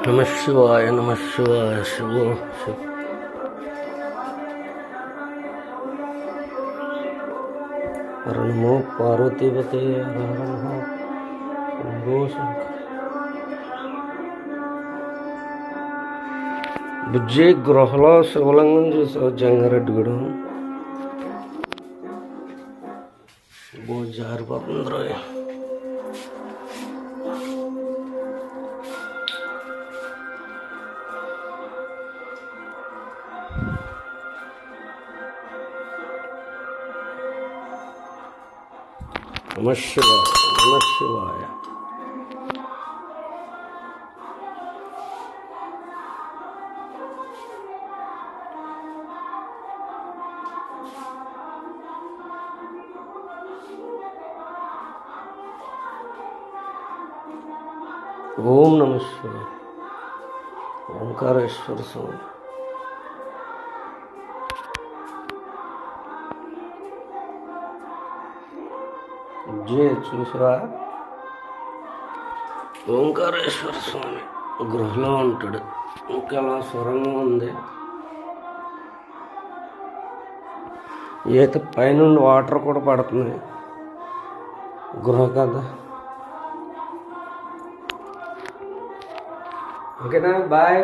नमः शिवाय नमः शिवाय शिवो शिव हर नमो पार्वतीपते हर हर नमो शंभो शंकर బుజ్జి గృహలో శివలింగం చూసావు జంగారెడ్డిగూడెం బో జారిపోతుంది రోయ్ नमः शिवाय नमः शिवाय ओम नमः शिवाय ओंकारेश्वर स्वामी చూసావా ఓంకారేశ్వర స్వామి గృహలో ఉంటాడు ఇంకా అలా సొరంగం ఉంది ఈత పైనుండి వాటర్ కూడా పడుతుంది గృహ కదా ఓకేనా బాయ్